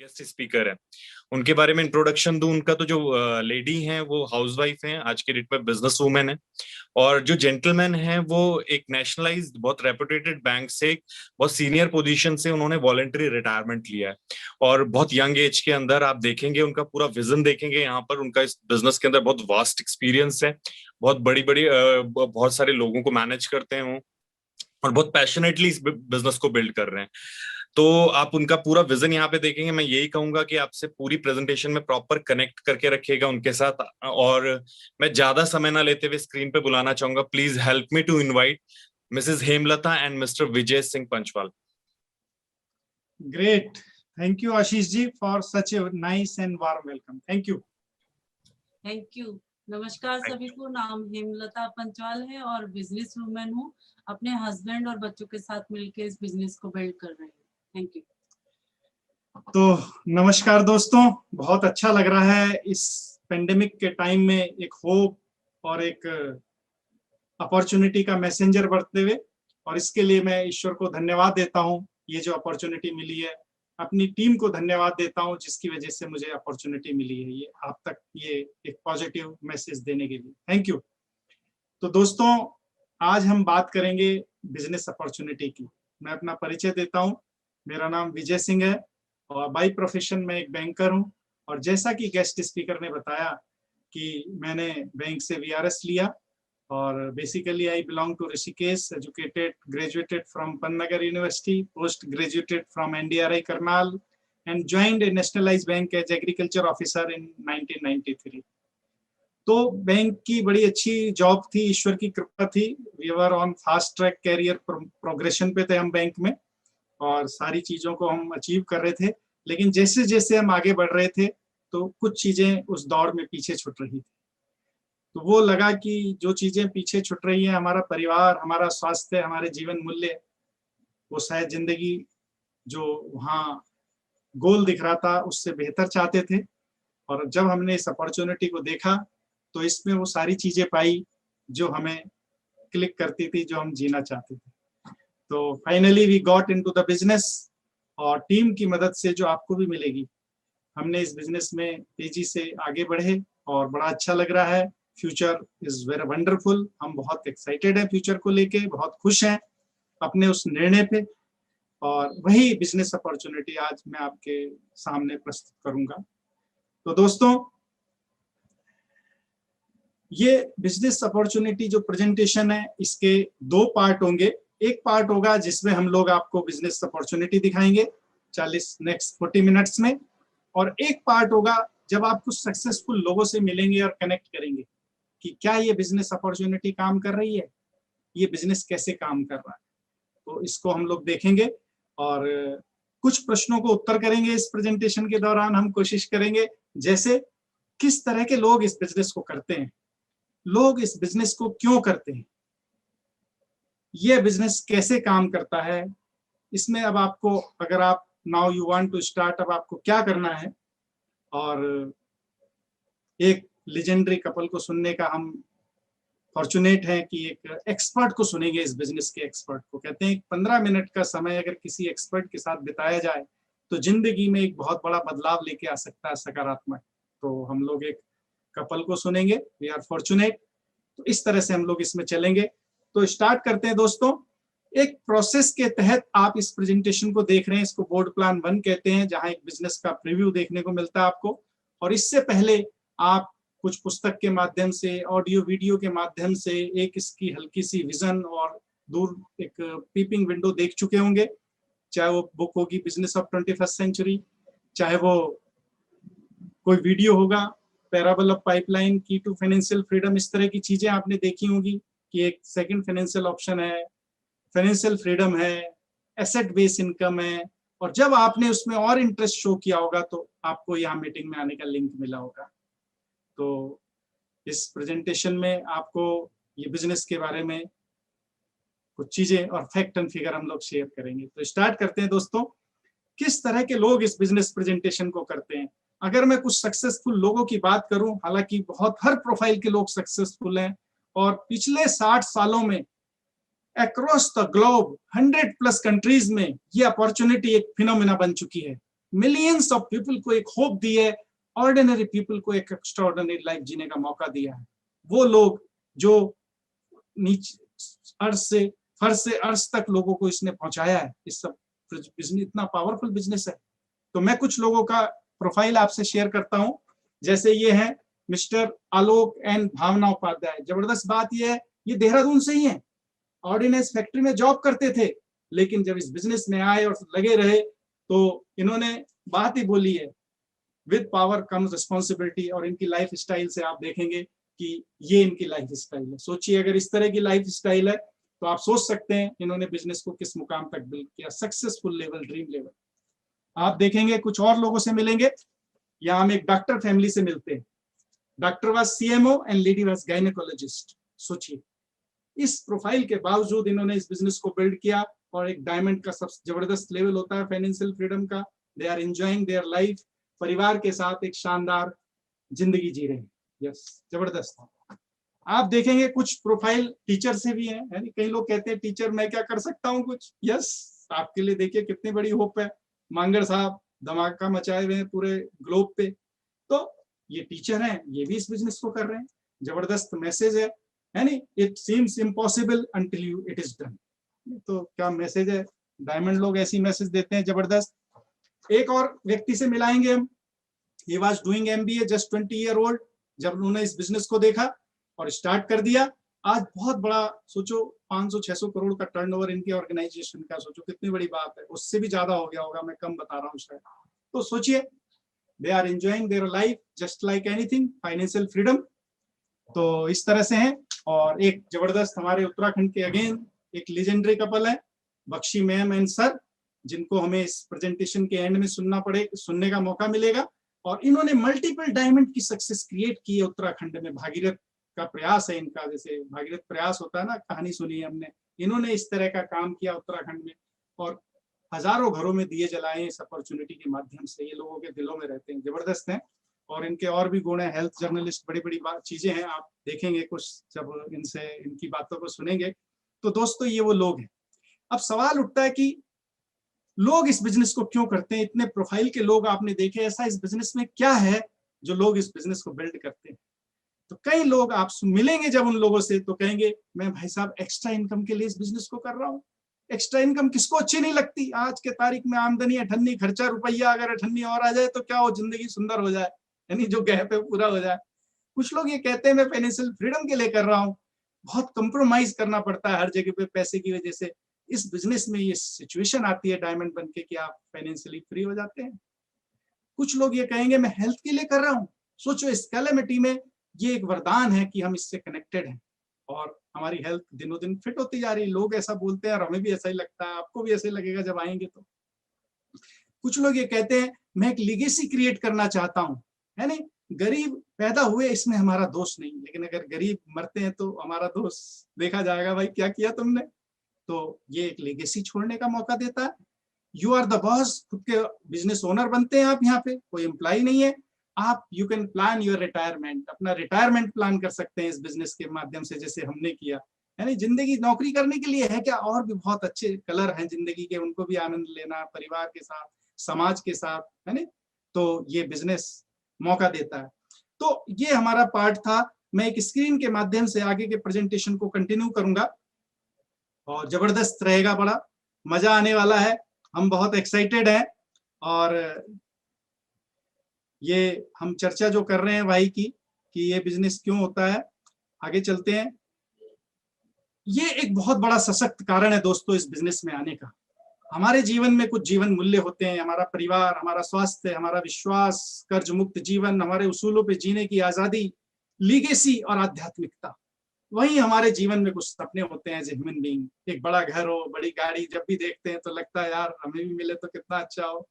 Guest speaker है उनके बारे में इंट्रोडक्शन दूं। उनका तो जो लेडी हैं वो हाउसवाइफ हैं, आज के डेट में बिजनेस वूमेन है। और जो जेंटलमैन हैं वो एक नेशनलाइज्ड बहुत रेपुटेटेड बैंक से बहुत सीनियर पोजीशन से उन्होंने वॉलेंटरी रिटायरमेंट लिया है। और बहुत यंग एज के अंदर आप देखेंगे उनका पूरा विजन देखेंगे यहाँ पर। उनका इस बिजनेस के अंदर बहुत वास्ट एक्सपीरियंस है, बहुत बड़ी बड़ी बहुत सारे लोगों को मैनेज करते हैं वो, और बहुत पैशनेटली इस बिजनेस को बिल्ड कर रहे हैं। तो आप उनका पूरा विजन यहाँ पे देखेंगे। मैं यही कहूंगा कि आपसे पूरी प्रेजेंटेशन में प्रॉपर कनेक्ट करके रखिएगा उनके साथ। और मैं ज्यादा समय ना लेते हुए स्क्रीन पे बुलाना चाहूंगा, please help me to invite mrs Hemlata and mister Vijay Singh Panchwal. Great, thank you Ashish ji for such a nice and warm welcome. Thank you. Thank you. नमस्कार सभी को, नाम हेमलता पंचवाल है और बिजनेस वूमेन हूँ। अपने हस्बैंड और बच्चों के साथ मिलकर इस बिजनेस को बिल्ड कर रही हूँ। Thank you. तो नमस्कार दोस्तों, बहुत अच्छा लग रहा है इस पेंडेमिक के टाइम में एक होप और एक अपॉर्चुनिटी का मैसेंजर बढ़ते हुए, और इसके लिए मैं ईश्वर को धन्यवाद देता हूँ। ये जो अपॉर्चुनिटी मिली है, अपनी टीम को धन्यवाद देता हूँ जिसकी वजह से मुझे अपॉर्चुनिटी मिली है ये आप तक ये एक पॉजिटिव मैसेज देने के लिए। Thank you. तो दोस्तों, आज हम बात करेंगे बिजनेस अपॉर्चुनिटी की। मैं अपना परिचय देता हूँ। मेरा नाम विजय सिंह है और बाय प्रोफेशन में एक बैंकर हूँ। और जैसा कि गेस्ट स्पीकर ने बताया कि मैंने बैंक से वीआरएस लिया, और basically I belong to Rishikesh, educated, graduated from Pantnagar university, post graduated from NDRI Karnal, and joined a nationalised bank as agriculture officer in 1993। तो बैंक की बड़ी अच्छी जॉब थी, ईश्वर की कृपा थी। We were on fast track career progression पे थे हम बैंक में, और सारी चीजों को हम अचीव कर रहे थे। लेकिन जैसे जैसे हम आगे बढ़ रहे थे तो कुछ चीजें उस दौड़ में पीछे छूट रही थी। तो वो लगा कि जो चीजें पीछे छूट रही हैं, हमारा परिवार, हमारा स्वास्थ्य, हमारे जीवन मूल्य, वो शायद जिंदगी जो वहाँ गोल दिख रहा था उससे बेहतर चाहते थे। और जब हमने इस अपॉर्चुनिटी को देखा तो इसमें वो सारी चीजें पाई जो हमें क्लिक करती थी, जो हम जीना चाहते थे। तो finally we got into the business, और टीम की मदद से जो आपको भी मिलेगी, हमने इस बिजनेस में तेजी से आगे बढ़े और बड़ा अच्छा लग रहा है। Future is very wonderful. हम बहुत एक्साइटेड हैं फ्यूचर को लेके, बहुत खुश हैं अपने उस निर्णय पे, और वही बिजनेस अपॉर्चुनिटी आज मैं आपके सामने प्रस्तुत करूंगा। तो दोस्तों, ये बिजनेस अपॉर्चुनिटी जो प्रेजेंटेशन है, इसके दो पार्ट होंगे। एक पार्ट होगा जिसमें हम लोग आपको बिजनेस अपॉर्चुनिटी दिखाएंगे 40 मिनट्स में, और एक पार्ट होगा जब आप कुछ सक्सेसफुल लोगों से मिलेंगे और कनेक्ट करेंगे कि क्या ये बिजनेस अपॉर्चुनिटी काम कर रही है, ये बिजनेस कैसे काम कर रहा है। तो इसको हम लोग देखेंगे और कुछ प्रश्नों को उत्तर करेंगे इस प्रेजेंटेशन के दौरान। हम कोशिश करेंगे जैसे किस तरह के लोग इस बिजनेस को करते हैं, लोग इस बिजनेस को क्यों करते हैं, ये बिजनेस कैसे काम करता है। इसमें अब आपको, अगर आप now you want to start, अब आपको क्या करना है। और एक लेजेंडरी कपल को सुनने का हम फॉर्चुनेट है कि एक एक्सपर्ट को सुनेंगे, इस बिजनेस के एक्सपर्ट को। कहते हैं 15 मिनट का समय अगर किसी एक्सपर्ट के साथ बिताया जाए तो जिंदगी में एक बहुत बड़ा बदलाव लेके आ सकता है, सकारात्मक। तो हम लोग एक कपल को सुनेंगे, वी आर फॉर्चुनेट। तो इस तरह से हम लोग इसमें चलेंगे। तो स्टार्ट करते हैं दोस्तों। एक प्रोसेस के तहत आप इस प्रेजेंटेशन को देख रहे हैं, इसको बोर्ड प्लान 1 कहते हैं, जहां एक बिजनेस का प्रीव्यू देखने को मिलता है आपको। और इससे पहले आप कुछ पुस्तक के माध्यम से, ऑडियो वीडियो के माध्यम से एक इसकी हल्की सी विजन और दूर एक पीपिंग विंडो देख चुके होंगे। चाहे वो बुक होगी बिजनेस ऑफ 21st सेंचुरी, चाहे वो कोई वीडियो होगा पैराबल ऑफ पाइपलाइन, की टू फाइनेंशियल फ्रीडम, इस तरह की चीजें आपने देखी होंगी कि एक सेकंड फाइनेंशियल ऑप्शन है, फाइनेंशियल फ्रीडम है, एसेट बेस इनकम है। और जब आपने उसमें और इंटरेस्ट शो किया होगा तो आपको यहाँ मीटिंग में आने का लिंक मिला होगा। तो इस प्रेजेंटेशन में आपको ये बिजनेस के बारे में कुछ चीजें और फैक्ट एंड फिगर हम लोग शेयर करेंगे। तो स्टार्ट करते हैं दोस्तों। किस तरह के लोग इस बिजनेस प्रेजेंटेशन को करते हैं। अगर मैं कुछ सक्सेसफुल लोगों की बात करूं, हालांकि बहुत हर प्रोफाइल के लोग सक्सेसफुल हैं, और पिछले 60 सालों में अक्रॉस द ग्लोब 100+ कंट्रीज में ये अपॉर्चुनिटी एक फिनोमेना बन चुकी है। मिलियंस ऑफ पीपल को एक होप दी है, ऑर्डिनरी पीपल को एक एक्स्ट्राऑर्डिनरी लाइफ जीने का मौका दिया है। वो लोग जो नीचे फर्श से अर्श तक लोगों को इसने पहुंचाया है। इस सब बिजनेस इतना पावरफुल बिजनेस है। तो मैं कुछ लोगों का प्रोफाइल आपसे शेयर करता हूं। जैसे ये है मिस्टर आलोक एंड भावना उपाध्याय। जबरदस्त बात ये है, ये देहरादून से ही है, ऑर्डिनेंस फैक्ट्री में जॉब करते थे, लेकिन जब इस बिजनेस में आए और लगे रहे तो इन्होंने बात ही बोली है, विद पावर कम्स रिस्पॉन्सिबिलिटी। और इनकी लाइफ स्टाइल से आप देखेंगे कि ये इनकी लाइफ स्टाइल है। सोचिए अगर इस तरह की लाइफ स्टाइल है तो आप सोच सकते हैं इन्होंने बिजनेस को किस मुकाम तक बिल्ड किया, सक्सेसफुल लेवल, ड्रीम लेवल। आप देखेंगे कुछ और लोगों से मिलेंगे। यहाँ हम एक डॉक्टर फैमिली से मिलते हैं। Doctor was CMO and lady was gynaecologist. सोचिए इस प्रोफाइल के बावजूद इन्होंने इस बिजनेस को बिल्ड किया और एक डायमंड का सबसे जबरदस्त लेवल होता है फाइनेंशियल फ्रीडम का। They are enjoying their life, परिवार के साथ एक शानदार जिंदगी जी रहे हैं। यस, जबरदस्त। आप देखेंगे कुछ प्रोफाइल टीचर से भी हैं, यानी कई लोग कहते हैं टीचर मैं क्या कर सकता हूँ कुछ। यस, आपके लिए देखिए कितनी बड़ी होप है। मांगर साहब धमाका मचाए हुए हैं पूरे ग्लोब पे। तो ये टीचर हैं, ये भी इस बिजनेस को कर रहे हैं। जबरदस्त मैसेज है यानी it seems impossible until you it is done. तो क्या मैसेज है, डायमंड लोग ऐसी मैसेज देते हैं, जबरदस्त। एक और व्यक्ति से मिलाएंगे हम। He was doing MBA, just 20 year old. जब उन्होंने इस बिजनेस को देखा और स्टार्ट कर दिया, आज बहुत बड़ा, सोचो 500-600 करोड़ का टर्नओवर इनके ऑर्गेनाइजेशन का। सोचो कितनी बड़ी बात है, उससे भी ज्यादा हो गया होगा, मैं कम बता रहा हूँ शायद। तो सोचिए they are enjoying their life just like anything, financial freedom. तो इस तरह से है। और एक जबरदस्त हमारे उत्तराखंड के अगेन एक लेजेंडरी कपल है, बख्शी मैम एंड सर, जिनको हमें इस प्रेजेंटेशन के एंड में सुनने का मौका मिलेगा। और इन्होंने मल्टीपल डायमंड की सक्सेस क्रिएट की है उत्तराखंड में। भागीरथ का प्रयास है इनका, जैसे भागीरथ प्रयास होता है ना, कहानी सुनी है हमने। इन्होंने इस तरह का काम किया उत्तराखंड में और हजारों घरों में दिए जलाए इस अपॉर्चुनिटी के माध्यम से। ये लोगों के दिलों में रहते हैं, जबरदस्त हैं। और इनके और भी गुण है, हेल्थ जर्नलिस्ट, बड़ी बड़ी चीजें हैं। आप देखेंगे कुछ जब इनसे इनकी बातों को सुनेंगे। तो दोस्तों ये वो लोग हैं। अब सवाल उठता है कि लोग इस बिजनेस को क्यों करते हैं। इतने प्रोफाइल के लोग आपने देखे, ऐसा इस बिजनेस में क्या है जो लोग इस बिजनेस को बिल्ड करते हैं। तो कई लोग आप मिलेंगे जब उन लोगों से तो कहेंगे मैं भाई साहब एक्स्ट्रा इनकम के लिए इस बिजनेस को कर रहा हूँ। एक्स्ट्रा इनकम किसको अच्छी नहीं लगती। आज के तारीख में आमदनी अठन्नी, खर्चा रुपया अगर अठन्नी और आ जाए तो क्या हो, जिंदगी सुंदर हो जाए, यानी जो गैप है पूरा हो जाए। कुछ लोग ये कहते हैं मैं फाइनेंशियल फ्रीडम के लिए कर रहा हूँ। बहुत कंप्रोमाइज करना पड़ता है हर जगह पे पैसे की वजह से। इस बिजनेस में ये सिचुएशन आती है डायमंड बनके कि आप फाइनेंशियली फ्री हो जाते हैं। कुछ लोग ये कहेंगे मैं हेल्थ के लिए कर रहा हूँ। सोचो इस कैलेमिटी में ये एक वरदान है कि हम इससे कनेक्टेड हैं और हमारी हेल्थ दिनों दिन फिट होती जा रही है। लोग ऐसा बोलते हैं और हमें भी ऐसा ही लगता है, आपको भी ऐसे लगेगा जब आएंगे तो। कुछ लोग ये कहते हैं मैं एक लीगेसी क्रिएट करना चाहता हूँ, है नहीं, गरीब पैदा हुए इसमें हमारा दोष नहीं, लेकिन अगर गरीब मरते हैं तो हमारा दोष देखा जाएगा, भाई क्या किया तुमने। तो ये एक लेगेसी छोड़ने का मौका देता है। यू आर द बॉस, खुद के बिजनेस ओनर बनते हैं आप। यहाँ पे कोई एम्प्लॉय नहीं है। आप you can plan your retirement, अपना रिटायरमेंट प्लान कर सकते हैं इस बिजनेस के माध्यम से, जैसे हमने किया। यानी जिंदगी नौकरी करने के लिए है क्या, और भी बहुत अच्छे कलर हैं जिंदगी के, उनको भी आनंद लेना परिवार के साथ, समाज के साथ, है ना। तो ये बिजनेस मौका देता है। तो ये हमारा पार्ट था। मैं एक स्क्रीन के माध्यम से आगे के प्रेजेंटेशन को कंटिन्यू करूंगा और जबरदस्त रहेगा, बड़ा मजा आने वाला है। हम बहुत एक्साइटेड हैं और ये हम चर्चा जो कर रहे हैं भाई की कि ये बिजनेस क्यों होता है, आगे चलते हैं। ये एक बहुत बड़ा सशक्त कारण है दोस्तों इस बिजनेस में आने का। हमारे जीवन में कुछ जीवन मूल्य होते हैं, हमारा परिवार, हमारा स्वास्थ्य, हमारा विश्वास, कर्ज मुक्त जीवन, हमारे उसूलों पे जीने की आजादी, लीगेसी और आध्यात्मिकता। वही हमारे जीवन में कुछ सपने होते हैं एज ए ह्यूमन बीइंग। एक बड़ा घर हो, बड़ी गाड़ी, जब भी देखते हैं तो लगता है यार हमें भी मिले तो कितना अच्छा हो।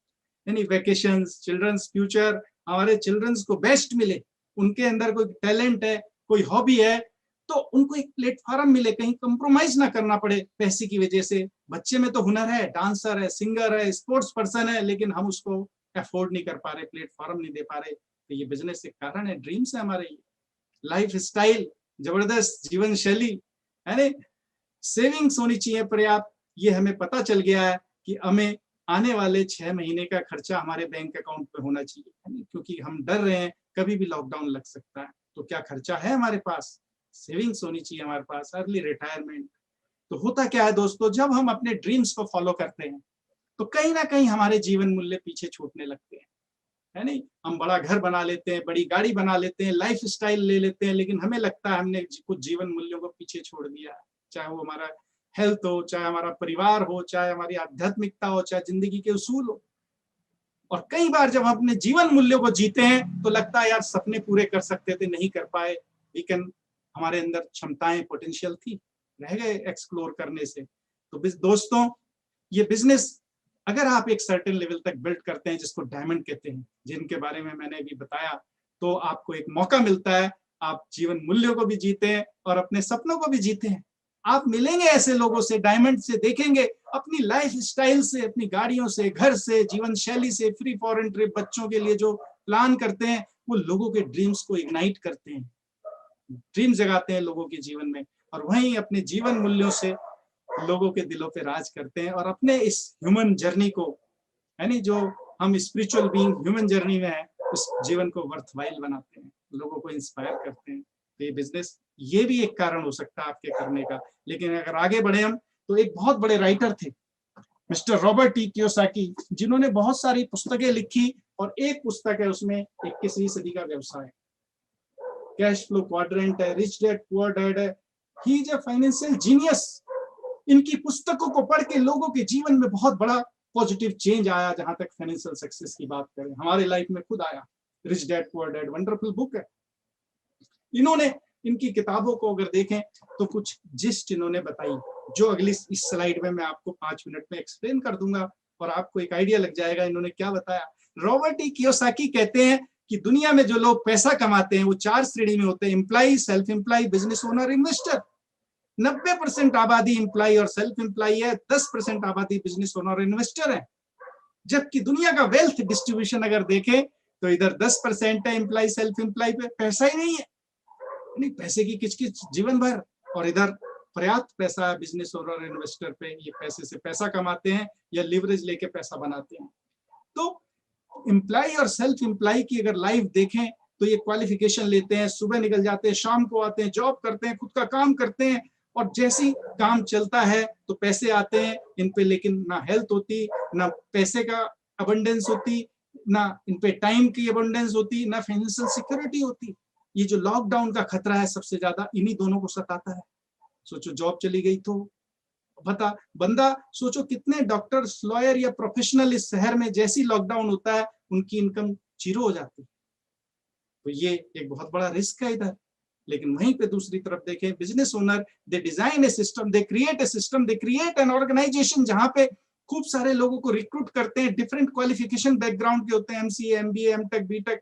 यानी वेकेशंस, चिल्ड्रंस फ्यूचर, हमारे चिल्ड्रंस को बेस्ट मिले, उनके अंदर कोई टैलेंट है, कोई हॉबी है, तो उनको एक प्लेटफॉर्म मिले, कहीं कंप्रोमाइज ना करना पड़े पैसे की वजह से। बच्चे में तो हुनर है, डांसर है, सिंगर है, स्पोर्ट्स पर्सन है, लेकिन हम उसको अफोर्ड नहीं कर पा रहे, प्लेटफॉर्म नहीं दे पा रहे। तो ये बिजनेस एक कारण है, ड्रीम्स है हमारे। लाइफ स्टाइल, जबरदस्त जीवन शैली, है ना, सेविंग्स होनी चाहिए पर्याप्त। ये हमें पता चल गया है कि हमें आने वाले 6 महीने का खर्चा हमारे बैंक अकाउंट पे होना चाहिए, है नहीं? क्योंकि हम डर रहे हैं कभी भी लॉकडाउन लग सकता है। तो क्या खर्चा है हमारे पास? सेविंग्स होनी चाहिए हमारे पास, अर्ली रिटायरमेंट। तो होता क्या है दोस्तों, जब हम अपने ड्रीम्स को फॉलो करते हैं तो कहीं ना कहीं हमारे जीवन मूल्य पीछे छूटने लगते हैं, है नहीं? हम बड़ा घर बना लेते हैं, बड़ी गाड़ी बना लेते हैं, लाइफ स्टाइल ले लेते हैं, लेकिन हमें लगता है हमने कुछ जीवन मूल्यों को पीछे छोड़ दिया है। चाहे वो हमारा हेल्थ हो, चाहे हमारा परिवार हो, चाहे हमारी आध्यात्मिकता हो, चाहे जिंदगी के उसूल हो। और कई बार जब हम अपने जीवन मूल्यों को जीते हैं तो लगता है यार सपने पूरे कर सकते थे, नहीं कर पाए। लेकिन हमारे अंदर क्षमताएं, पोटेंशियल थी, रह गए एक्सप्लोर करने से। तो दोस्तों, ये बिजनेस अगर आप एक सर्टेन लेवल तक बिल्ड करते हैं, जिसको डायमंड कहते हैं, जिनके बारे में मैंने अभी बताया, तो आपको एक मौका मिलता है, आप जीवन मूल्यों को भी जीते हैं और अपने सपनों को भी जीते हैं। आप मिलेंगे ऐसे लोगों से, डायमंड से, देखेंगे अपनी लाइफ स्टाइल से, अपनी गाड़ियों से, घर से, जीवन शैली से, फ्री फॉरेन ट्रिप, बच्चों के लिए जो प्लान करते हैं, वो लोगों के ड्रीम्स को इग्नाइट करते हैं, ड्रीम जगाते हैं लोगों के जीवन में, और वहीं अपने जीवन मूल्यों से लोगों के दिलों पे राज करते हैं और अपने इस ह्यूमन जर्नी को, है नहीं, जो हम स्पिरिचुअल बीइंग ह्यूमन जर्नी में है, उस जीवन को वर्थवाइल बनाते हैं, लोगों को इंस्पायर करते हैं। तो ये बिजनेस, ये भी एक कारण हो सकता है आपके करने का। लेकिन अगर आगे बढ़े हम, तो एक बहुत बड़े राइटर थे मिस्टर रॉबर्ट टी कियोसाकी, जिन्होंने बहुत सारी पुस्तकें लिखी, और एक पुस्तक है उसमें 21वीं सदी का व्यवसाय, कैश फ्लो क्वाड्रेंट है, रिच डैड पुअर डैड है। He is a financial genius. इनकी पुस्तकों को पढ़ के लोगों के जीवन में बहुत बड़ा पॉजिटिव चेंज आया। जहां तक फाइनेंशियल सक्सेस की बात करें, हमारे लाइफ में खुद आया। Rich dad poor dad wonderful book है। इन्होंने, इनकी किताबों को अगर देखें तो कुछ जिस्ट इन्होंने बताई, जो अगली इस स्लाइड में मैं आपको 5 मिनट में एक्सप्लेन कर दूंगा, और आपको एक आइडिया लग जाएगा इन्होंने क्या बताया। रॉबर्ट टी कियोसाकी कहते हैं कि दुनिया में जो लोग पैसा कमाते हैं वो 4 श्रेणी में होते हैं: employ, self employ, business owner, investor. 90% आबादी एम्प्लॉय और सेल्फ एम्प्लॉय है, 10% आबादी बिजनेस ओनर और इन्वेस्टर है। जबकि दुनिया का वेल्थ डिस्ट्रीब्यूशन अगर देखें तो इधर 10% है एम्प्लॉय, सेल्फ एम्प्लॉय पे पैसा ही नहीं है, नहीं पैसे की किचकिच जीवन भर, और इधर पर्याप्त पैसा है बिजनेस ओनर और इन्वेस्टर पे। ये पैसे से पैसा कमाते हैं या लिवरेज लेके पैसा बनाते हैं। तो एम्प्लॉय और सेल्फ एम्प्लॉय की अगर लाइफ देखें तो ये क्वालिफिकेशन लेते हैं, सुबह निकल जाते हैं, शाम को आते हैं, जॉब करते हैं, खुद का काम करते हैं, और जैसी काम चलता है तो पैसे आते हैं इन पे, लेकिन ना हेल्थ होती, ना पैसे का अबंडेंस होती, ना इन पे टाइम की अबंडेंस होती, ना फाइनेंशियल सिक्योरिटी होती। ये जो लॉकडाउन का खतरा है सबसे ज्यादा इन्हीं दोनों को सताता है। सोचो जॉब चली गई तो बंदा सोचो कितने डॉक्टर्स, लॉयर या प्रोफेशनल इस शहर में जैसी लॉकडाउन होता है उनकी इनकम जीरो हो जाती है। तो ये एक बहुत बड़ा रिस्क है इधर। लेकिन वहीं पे दूसरी तरफ देखें, business owner, they design a system, they create a system, they create an organisation, जहां पे खूब सारे लोगों को रिक्रूट करते हैं, डिफरेंट क्वालिफिकेशन बैकग्राउंड के होते हैं, एमसीए, एमबीए, एमटेक, बीटेक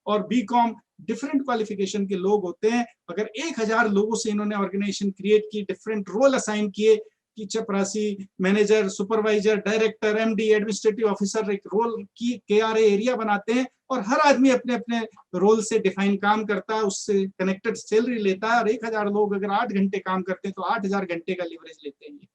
और बीकॉम, डिफरेंट क्वालिफिकेशन के लोग होते हैं। अगर 1000 लोगों से इन्होंने ऑर्गेनाइजेशन क्रिएट की, डिफरेंट रोल असाइन किए कि चपरासी, manager, supervisor, director, MD, administrative officer, एक रोल की केआरए एरिया बनाते हैं, और हर आदमी अपने अपने रोल से डिफाइन काम करता है, उससे कनेक्टेड सैलरी लेता है। और 1000 लोग अगर 8 घंटे काम करते हैं तो 8000 घंटे का लिवरेज लेते हैं।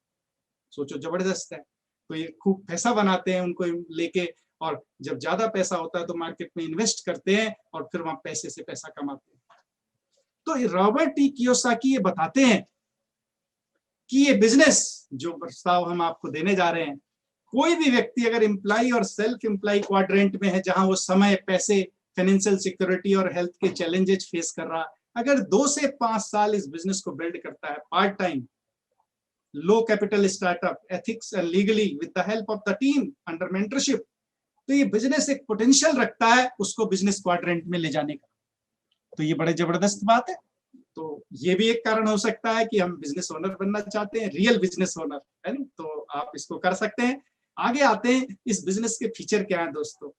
सोचो जबरदस्त है। तो ये खूब पैसा बनाते हैं उनको लेके, और जब ज्यादा पैसा होता है तो मार्केट में इन्वेस्ट करते हैं और फिर वहां पैसे से पैसा कमाते हैं। तो रॉबर्ट टी कियोसाकी ये बताते हैं कि ये बिजनेस जो प्रस्ताव हम आपको देने जा रहे हैं, कोई भी व्यक्ति अगर एम्प्लॉय और सेल्फ एम्प्लॉय क्वाड्रेंट में है, जहां वो समय, पैसे, फाइनेंशियल सिक्योरिटी और हेल्थ के चैलेंजेस फेस कर रहा, अगर 2 से 5 साल इस बिजनेस को बिल्ड करता है, part time, low capital startup, ethics and legally, with the help of the team, under mentorship, तो ये बिजनेस एक पोटेंशियल रखता है उसको बिजनेस क्वाड्रेंट में ले जाने का। तो ये बड़े जबरदस्त बात है। तो ये भी एक कारण हो सकता है कि हम बिजनेस ओनर बनना चाहते हैं, रियल बिजनेस ओनर, है ना, तो आप इसको कर सकते हैं। आगे आते हैं, इस बिजनेस के फीचर क्या है दोस्तों।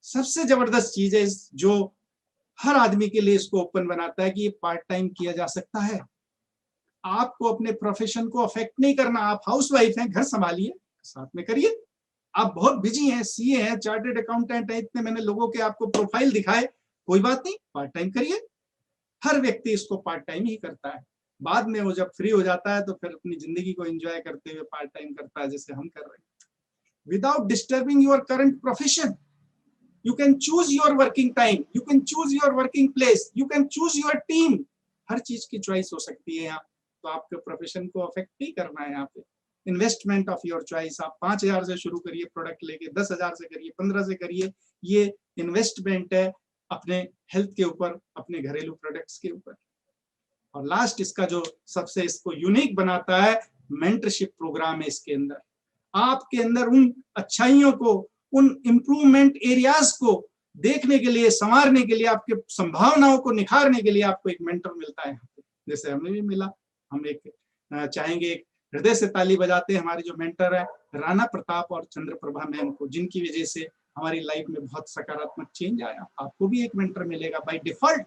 सबसे जबरदस्त चीज है जो हर आदमी के लिए इसको ओपन बनाता है कि ये पार्ट टाइम किया जा सकता है। आपको अपने प्रोफेशन को अफेक्ट नहीं करना। आप हाउसवाइफ हैं, घर संभालिए, साथ में करिए। आप बहुत बिजी हैं, सीए हैं, चार्टर्ड अकाउंटेंट हैं, इतने मैंने लोगों के आपको प्रोफाइल दिखाए, कोई बात नहीं, पार्ट टाइम करिए। हर व्यक्ति इसको पार्ट टाइम ही करता है। बाद में वो जब फ्री हो जाता है तो फिर अपनी जिंदगी को एंजॉय करते हुए पार्ट टाइम करता है, जैसे हम कर रहे हैं। without disturbing your current profession. You can choose your working time, you can choose your working place, you can choose your team. हर चीज की चॉइस हो सकती है यहाँ। तो आपके प्रोफेशन को अफेक्ट नहीं करना है यहाँ पे। इन्वेस्टमेंट ऑफ योर चॉइस, आप 5,000 से शुरू करिए प्रोडक्ट लेके, 10,000 से करिए, 15 से करिए, ये इन्वेस्टमेंट है अपने हेल्थ के ऊपर, अपने घरेलू प्रोडक्ट्स के ऊपर। और लास्ट इसका जो सबसे इसको यूनिक बनाता है, मेंटरशिप प्रोग्राम है इसके अंदर। आपके अंदर उन अच्छाइयों को, उन इम्प्रूवमेंट एरियाज को देखने के लिए, संवारने के लिए, आपके संभावनाओं को निखारने के लिए आपको एक मेंटर मिलता है, जैसे हमें भी मिला। हम एक चाहेंगे, एक हृदय से ताली बजाते हैं हमारे जो मेंटर है राणा प्रताप और चंद्रप्रभा मैम को, जिनकी वजह से हमारी लाइफ में बहुत सकारात्मक चेंज आया। आपको भी एक मेंटर मिलेगा बाय डिफॉल्ट।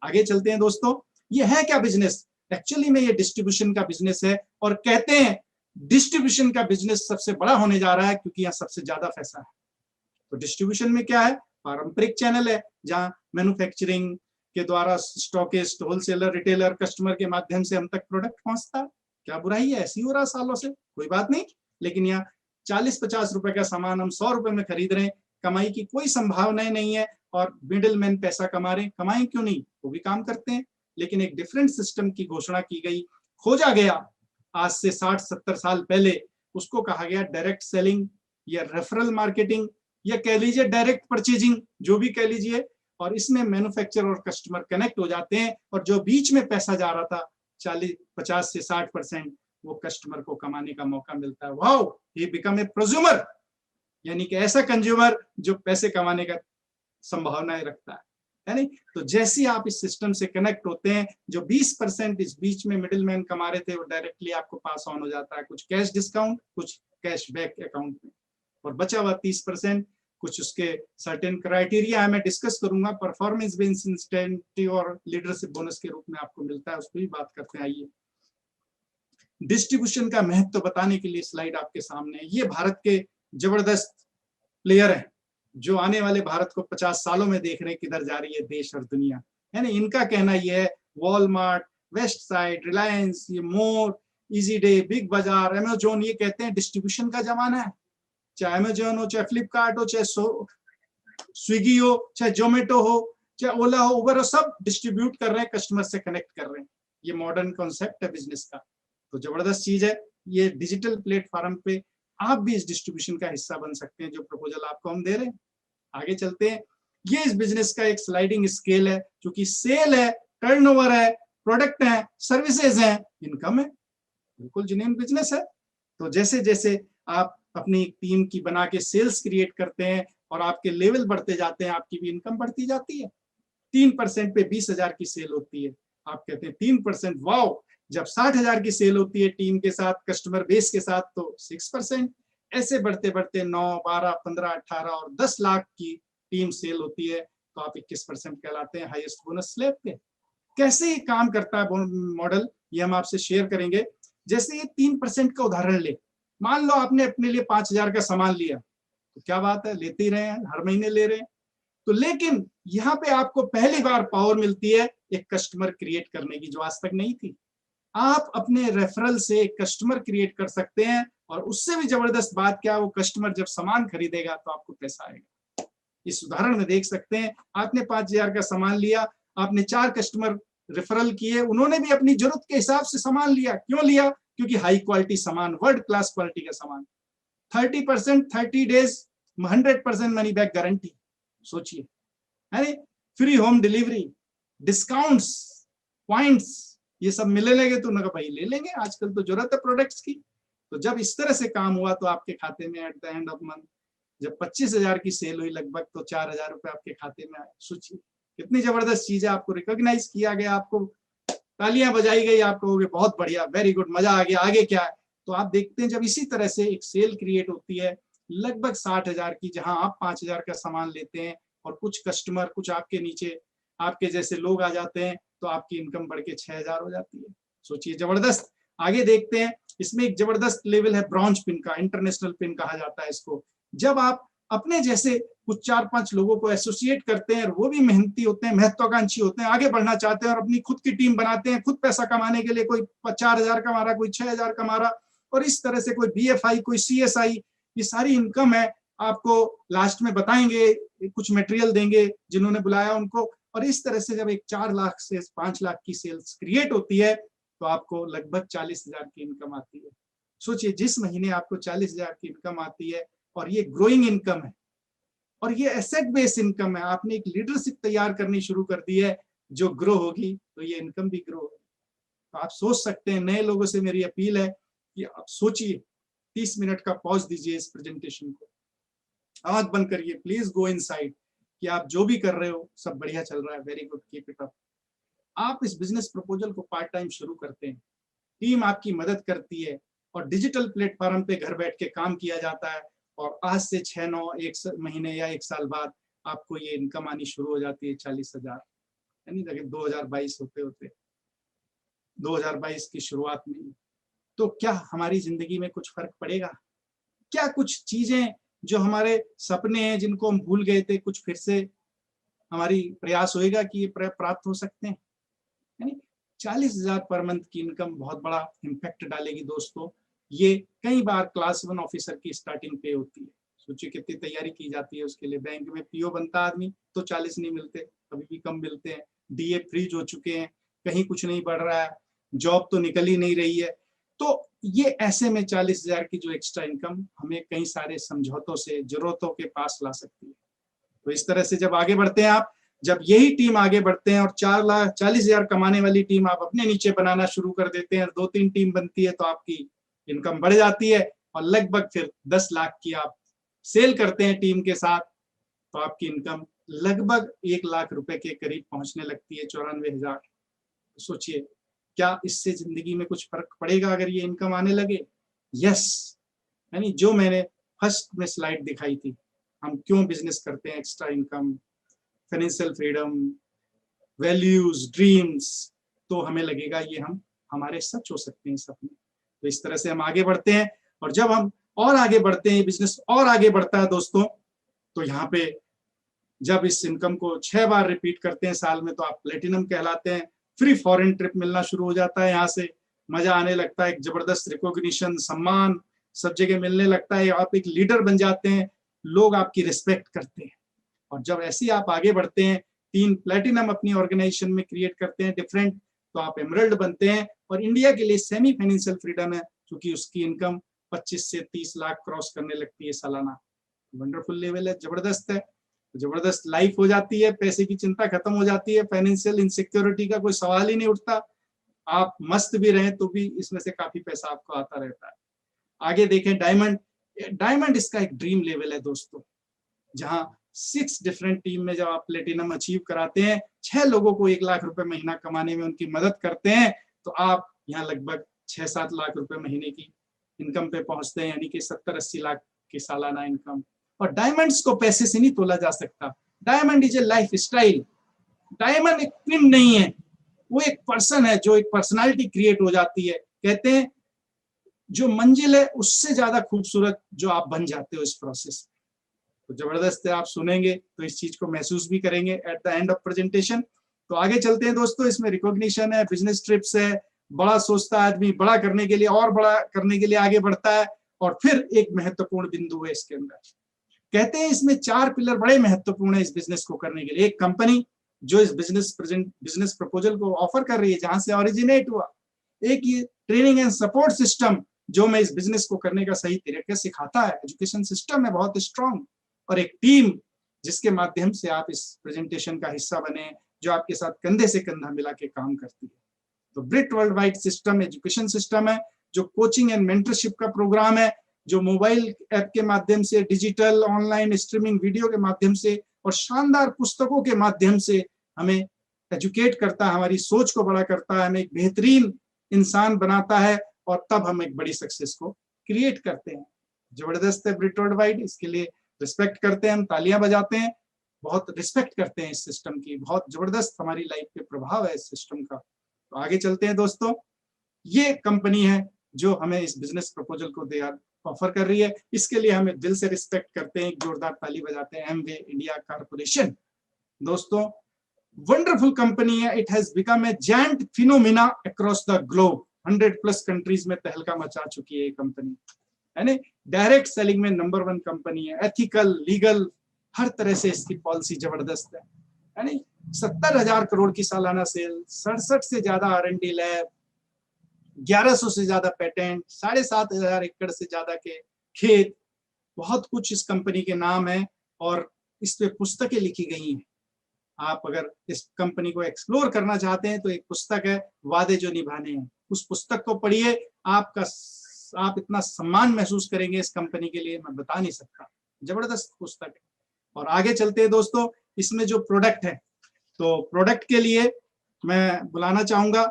आगे चलते हैं दोस्तों, ये है क्या बिजनेस? एक्चुअली में ये डिस्ट्रीब्यूशन का बिजनेस है, और कहते हैं डिस्ट्रीब्यूशन का बिजनेस सबसे बड़ा होने जा रहा है क्योंकि यहाँ सबसे ज्यादा पैसा है। तो डिस्ट्रीब्यूशन में क्या है? पारंपरिक चैनल है जहाँ मैन्युफैक्चरिंग के द्वारा स्टॉकिस्ट, होलसेलर, रिटेलर, कस्टमर के माध्यम से हम तक प्रोडक्ट पहुंचता है। क्या बुराई है? ऐसी हो रहा सालों से, कोई बात नहीं। लेकिन यहाँ 40-50 रुपए का सामान हम 100 रुपए में खरीद रहे हैं, कमाई की कोई संभावना नहीं है, और मिडिल मैन पैसा कमा रहे हैं। कमाएं क्यों नहीं, वो भी काम करते हैं। लेकिन एक डिफरेंट सिस्टम की घोषणा की गई, खोजा गया आज से 60-70 साल पहले। उसको कहा गया डायरेक्ट सेलिंग या रेफरल मार्केटिंग, या कह लीजिए डायरेक्ट परचेजिंग, जो भी कह लीजिए। और इसमें मैन्युफैक्चरर और कस्टमर कनेक्ट हो जाते हैं, और जो बीच में पैसा जा रहा था 50 से 60%, वो कस्टमर को कमाने का मौका मिलता है। Wow, he become a prosumer, यानी कि ऐसा कंज्यूमर जो पैसे कमाने का संभावनाएं रखता है नहीं? तो जैसे आप इस सिस्टम से कनेक्ट होते हैं, जो 20% इस बीच में मिडिल मैन कमा रहे थे, वो डायरेक्टली आपको पास ऑन हो जाता है, कुछ कैश डिस्काउंट, कुछ कैश बैक अकाउंट में। और बचा हुआ 30% कुछ उसके सर्टेन क्राइटेरिया है, मैं डिस्कस करूंगा, परफॉर्मेंस बेस्ड इंसेंटिव और लीडरशिप बोनस के रूप में आपको मिलता है, उस पर भी बात करते हैं। आइए, डिस्ट्रीब्यूशन का महत्व बताने के लिए स्लाइड आपके सामने है। ये भारत के जबरदस्त प्लेयर हैं जो आने वाले भारत को 50 सालों में देख रहे हैं किधर जा रही है देश और दुनिया, है ना। इनका कहना यह है, वॉलमार्ट, वेस्ट साइड, रिलायंस, ये मोर, इजी डे, बिग बाजार, अमेजोन, ये कहते हैं डिस्ट्रीब्यूशन का जमाना है। चाहे अमेजोन हो, चाहे फ्लिपकार्ट हो, चाहे स्विगी हो, चाहे जोमेटो हो, चाहे ओला हो, उबर हो, सब डिस्ट्रीब्यूट कर रहे हैं, कस्टमर से कनेक्ट कर रहे हैं। ये मॉडर्न कॉन्सेप्ट है बिजनेस का, तो जबरदस्त चीज है। ये डिजिटल प्लेटफॉर्म पे आप भी इस डिस्ट्रीब्यूशन का हिस्सा बन सकते हैं, जो प्रपोजल आपको हम दे रहे हैं। आगे चलते हैं। ये इस बिजनेस का एक स्लाइडिंग स्केल है, क्योंकि सेल है, टर्नओवर है, प्रोडक्ट है, सर्विसेज है, इनकम है, बिल्कुल जेन्युइन बिजनेस है। तो जैसे जैसे आप अपनी टीम की बना के सेल्स क्रिएट करते हैं और आपके लेवल बढ़ते जाते हैं, आपकी भी इनकम बढ़ती जाती है। 3% पे 20,000 की सेल होती है। आप कहते हैं 3%, वाओ। जब 60,000 की सेल होती है टीम के साथ, कस्टमर बेस के साथ, तो 6%। ऐसे बढ़ते बढ़ते 9, 12, 15, 18 और 10 लाख की टीम सेल होती है, तो आप 21% कहलाते हैं हाईएस्ट बोनस स्लैब पे। कैसे ये काम करता है मॉडल, ये हम आपसे शेयर करेंगे। जैसे ये 3% का उदाहरण ले, मान लो आपने अपने लिए 5,000 का सामान लिया, तो क्या बात है, लेते ही रहे हैं, हर महीने ले रहे हैं। तो लेकिन यहाँ पे आपको पहली बार पावर मिलती है एक कस्टमर क्रिएट करने की, जो आज तक नहीं थी। आप अपने रेफरल से एक कस्टमर क्रिएट कर सकते हैं, और उससे भी जबरदस्त बात क्या, वो कस्टमर जब सामान खरीदेगा तो आपको पैसा आएगा। इस उदाहरण में देख सकते हैं, आपने 5,000 का सामान लिया, आपने 4 कस्टमर रेफरल किए, उन्होंने भी अपनी जरूरत के हिसाब से सामान लिया। क्यों लिया? क्योंकि हाई क्वालिटी सामान, वर्ल्ड क्लास क्वालिटी का सामान। 30%, 30 डेज, 100% मनी बैक गारंटी। सोचिए, है free home delivery, discounts, points, ये सब मिलने लगे तो उन्होंने भाई ले लेंगे, आजकल तो जरूरत है प्रोडक्ट्स की। तो जब इस तरह से काम हुआ तो आपके खाते में eight the end of month जब 25,000 की सेल हुई लगभग, तो 4,000 रुपए आपके खाते में आए। सोचिए कितनी जबरदस्त चीज है। आपको रिकॉग्नाइज किया गया, आपको तालियां बजाई गई, आप कहोगे बहुत बढ़िया, वेरी गुड, मजा आ गया, आगे क्या है। तो आप देखते हैं जब इसी तरह से एक सेल क्रिएट होती है लगभग 60,000 की, जहां आप 5,000 का सामान लेते हैं और कुछ कस्टमर, कुछ आपके नीचे आपके जैसे लोग आ जाते हैं, तो आपकी इनकम बढ़ के 6,000 हो जाती है। सोचिए जबरदस्त। आगे देखते हैं, इसमें एक जबरदस्त लेवल है ब्रॉन्ज पिन का, इंटरनेशनल पिन कहा जाता है इसको। जब आप अपने जैसे कुछ 4-5 लोगों को एसोसिएट करते हैं, और वो भी मेहनती होते हैं, महत्वाकांक्षी होते हैं, आगे बढ़ना चाहते हैं और अपनी खुद की टीम बनाते हैं, खुद पैसा कमाने के लिए, कोई 4,000 कमा रहा, कोई 6,000 कमा रहा, और इस तरह से कोई BFI, कोई CSI, ये सारी इनकम है, आपको लास्ट में बताएंगे, कुछ मटेरियल देंगे जिन्होंने बुलाया उनको। और इस तरह से जब एक 4 लाख से 5 लाख की सेल्स क्रिएट होती है तो आपको लगभग 40,000 की इनकम आती है। सोचिए, जिस महीने आपको 40,000 की इनकम आती है और ये ग्रोइंग इनकम है और ये एसेट बेस्ड इनकम है, आपने एक लीडरशिप तैयार करनी शुरू कर दी है जो ग्रो होगी तो ये इनकम भी ग्रो होगी। तो आप सोच सकते हैं, नए लोगों से मेरी अपील है कि आप सोचिए, 30 मिनट का पॉज दीजिए इस प्रेजेंटेशन को, आंख बंद करिए, प्लीज गो इनसाइड कि आप जो भी कर रहे हो सब बढ़िया चल रहा है, very good, keep it up. आप इस बिजनेस प्रपोजल को पार्ट टाइम शुरू करते हैं, टीम आपकी मदद करती है और डिजिटल प्लेटफॉर्म पे घर बैठ के काम किया जाता है और आज से 6-9 1 महीने या 1 साल बाद आपको ये इनकम आनी शुरू हो जाती है 40,000, यानी 2022 होते होते 2022 की शुरुआत में। तो क्या हमारी जिंदगी में कुछ फर्क पड़ेगा? क्या कुछ चीजें जो हमारे सपने हैं जिनको हम भूल गए थे, कुछ फिर से हमारी प्रयास होएगा कि ये प्राप्त हो सकते हैं? यानी 40,000 पर मंथ की इनकम बहुत बड़ा इम्पैक्ट डालेगी दोस्तों। ये कई बार क्लास 1 ऑफिसर की स्टार्टिंग पे होती है। सोचिए कितनी तैयारी की जाती है उसके लिए। बैंक में पीओ बनता आदमी तो 40 नहीं मिलते, कभी भी कम मिलते हैं। डीए फ्रीज हो चुके हैं, कहीं कुछ नहीं बढ़ रहा है, जॉब तो निकल ही नहीं रही है। तो ये ऐसे में 40,000 की जो एक्स्ट्रा इनकम हमें कई सारे समझौतों से, जरूरतों के पास ला सकती है। तो इस तरह से जब आगे बढ़ते हैं आप, जब यही टीम आगे बढ़ते हैं और 4,40,000 कमाने वाली टीम आप अपने नीचे बनाना शुरू कर देते हैं, 2-3 टीम बनती है तो आपकी इनकम बढ़ जाती है और लगभग फिर 10 लाख की आप सेल करते हैं टीम के साथ तो आपकी इनकम लगभग 1 लाख रुपए के करीब पहुंचने लगती है, 94,000। सोचिए, क्या इससे जिंदगी में कुछ फर्क पड़ेगा अगर ये इनकम आने लगे? यस, यानी जो मैंने फर्स्ट में स्लाइड दिखाई थी, हम क्यों बिजनेस करते हैं, extra income, financial freedom, values, dreams, तो हमें लगेगा ये हमारे सच हो सकते हैं सपने। तो इस तरह से हम आगे बढ़ते हैं और जब हम और आगे बढ़ते हैं, बिजनेस और आगे बढ़ता है दोस्तों, तो यहाँ पे जब इस इनकम को 6 बार रिपीट करते हैं साल में तो आप प्लेटिनम कहलाते हैं। फ्री फॉरेन ट्रिप मिलना शुरू हो जाता है, यहाँ से मजा आने लगता है, एक जबरदस्त रिकॉग्निशन, सम्मान सब जगह मिलने लगता है, आप एक लीडर बन जाते हैं, लोग आपकी रिस्पेक्ट करते हैं। और जब ऐसे ही आप आगे बढ़ते हैं, 3 प्लेटिनम अपनी ऑर्गेनाइजेशन में क्रिएट करते हैं डिफरेंट, तो आप एमरल्ड बनते हैं। और इंडिया के लिए सेमी फाइनेंशियल फ्रीडम है क्योंकि उसकी इनकम 25 से 30 लाख क्रॉस करने लगती है सालाना। वंडरफुल लेवल है, जबरदस्त है, जबरदस्त लाइफ हो जाती है, पैसे की चिंता खत्म हो जाती है, फाइनेंशियल इनसिक्योरिटी का कोई सवाल ही नहीं उठता। आप मस्त भी रहें तो भी इसमें से काफी पैसा आपको आता रहता है। आगे देखें डायमंड, डायमंड इसका एक ड्रीम लेवल है दोस्तों, जहां 6 डिफरेंट टीम में जब आप प्लेटिनम अचीव कराते हैं, 6 लोगों को 1 लाख रुपए महीना कमाने में उनकी मदद करते हैं, तो आप यहाँ लगभग 6-7 लाख रुपए महीने की इनकम पे पहुंचते हैं, यानी कि 70-80 लाख की सालाना इनकम। और डायमंड्स को पैसे से नहीं तोला जा सकता। Diamond is a life style. Diamond एक पिन नहीं है, वो एक पर्सन है, जो एक पर्सनालिटी क्रिएट हो जाती है। कहते हैं जो मंजिल है उससे ज्यादा खूबसूरत जो आप बन जाते हो इस प्रोसेस में। तो जबरदस्त है, आप सुनेंगे तो इस चीज को महसूस भी करेंगे eight the end of presentation. तो आगे चलते हैं दोस्तों, इसमें रिकॉग्निशन है, बिजनेस ट्रिप्स है, बड़ा सोचता है आदमी, बड़ा करने के लिए और बड़ा करने के लिए आगे बढ़ता है। और फिर एक महत्वपूर्ण बिंदु है इसके अंदर, कहते हैं इसमें 4 पिलर बड़े महत्वपूर्ण है इस बिजनेस को करने के लिए। एक कंपनी जो इस बिजनेस प्रपोजल को ऑफर कर रही है, जहां से ओरिजिनेट हुआ। एक ये ट्रेनिंग एंड सपोर्ट सिस्टम जो मैं इस बिजनेस को करने का सही तरीका सिखाता है, एजुकेशन सिस्टम है बहुत स्ट्रांग। और एक टीम जिसके माध्यम से आप इस प्रेजेंटेशन का हिस्सा बने, जो आपके साथ कंधे से कंधा मिला के काम करती है। तो Brit world wide system education system है, जो कोचिंग एंड मेंटरशिप का प्रोग्राम है, जो मोबाइल ऐप के माध्यम से, डिजिटल ऑनलाइन स्ट्रीमिंग वीडियो के माध्यम से और शानदार पुस्तकों के माध्यम से हमें एजुकेट करता है, हमारी सोच को बड़ा करता है, हमें एक बेहतरीन इंसान बनाता है और तब हम एक बड़ी सक्सेस को क्रिएट करते हैं। जबरदस्त है ब्रिट वर्ल्ड वाइड, इसके लिए रिस्पेक्ट करते हैं, हम तालियां बजाते हैं, बहुत रिस्पेक्ट करते हैं इस सिस्टम की। बहुत जबरदस्त हमारी लाइफ पे प्रभाव है इस सिस्टम का। तो आगे चलते हैं दोस्तों, ये कंपनी है जो हमें इस बिजनेस प्रपोजल को ऑफर कर रही है। इसके लिए हमें दिल से रिस्पेक्ट करते हैं, एक जोरदार ताली बजाते हैं। एमवे इंडिया कॉर्पोरेशन दोस्तों वंडरफुल कंपनी है। It has become a giant phenomena across the globe. 100+ countries में तहलका मचा चुकी है ये कंपनी, है ना। डायरेक्ट सेलिंग में नंबर 1 कंपनी है, एथिकल, लीगल, हर तरह से इसकी पॉलिसी जबरदस्त है नहीं। 70,000 करोड़ की सालाना सेल, 67 से ज्यादा R&D लैब, 1100 से ज्यादा पेटेंट, 7,500 एकड़ से ज्यादा के खेत, बहुत कुछ इस कंपनी के नाम है और इस पे पुस्तकें लिखी गई हैं। आप अगर इस कंपनी को एक्सप्लोर करना चाहते हैं तो एक पुस्तक है, वादे जो निभाने हैं, उस पुस्तक को पढ़िए। आप इतना सम्मान महसूस करेंगे इस कंपनी के लिए, मैं बता नहीं सकता, जबरदस्त पुस्तक है। और आगे चलते हैं दोस्तों, इसमें जो प्रोडक्ट है, तो प्रोडक्ट के लिए मैं बुलाना चाहूंगा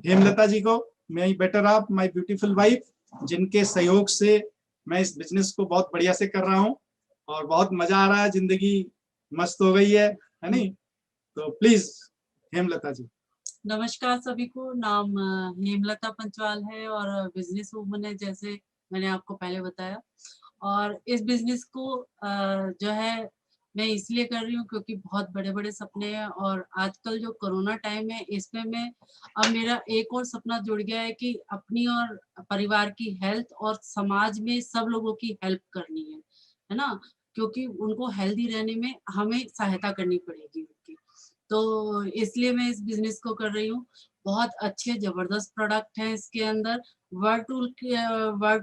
हेमलता जी को, माई better half, my beautiful wife, जिनके सहयोग से मैं इस बिजनेस को बहुत बढ़िया से कर रहा हूँ और बहुत मजा आ रहा है, जिंदगी मस्त हो गई है नहीं। तो प्लीज हेमलता जी। नमस्कार सभी को, नाम हेमलता पंचवाल है और बिजनेस वूमन है, जैसे मैंने आपको पहले बताया। और इस बिजनेस को जो है मैं इसलिए कर रही हूँ क्योंकि बहुत बड़े बड़े सपने हैं और आजकल जो कोरोना टाइम है इसमें मैं अब मेरा एक और सपना जुड़ गया है कि अपनी और परिवार की हेल्थ और समाज में सब लोगों की हेल्प करनी है ना, क्योंकि उनको हेल्दी रहने में हमें सहायता करनी पड़ेगी उनकी। तो इसलिए मैं इस बिजनेस को कर रही हूँ। बहुत अच्छे जबरदस्त प्रोडक्ट हैं इसके अंदर। वर्ल्ड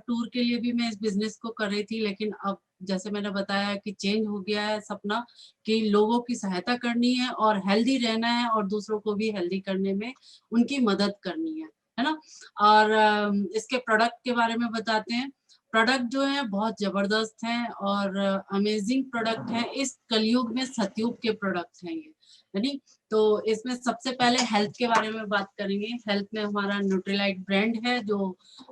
टूर के लिए भी मैं इस बिजनेस को कर रही थी, लेकिन अब जैसे मैंने बताया कि चेंज हो गया है सपना कि लोगों की सहायता करनी है और हेल्दी रहना है और दूसरों को भी हेल्दी करने में उनकी मदद करनी है ना। और इसके प्रोडक्ट के बारे में बताते हैं। प्रोडक्ट जो है बहुत जबरदस्त हैं और अमेजिंग प्रोडक्ट हैं। इस कलयुग में सतयुग के प्रोडक्ट हैं ये, यानी। तो इसमें सबसे पहले हेल्थ के बारे में बात करेंगे। हेल्थ में हमारा न्यूट्रीलाइट ब्रांड है जो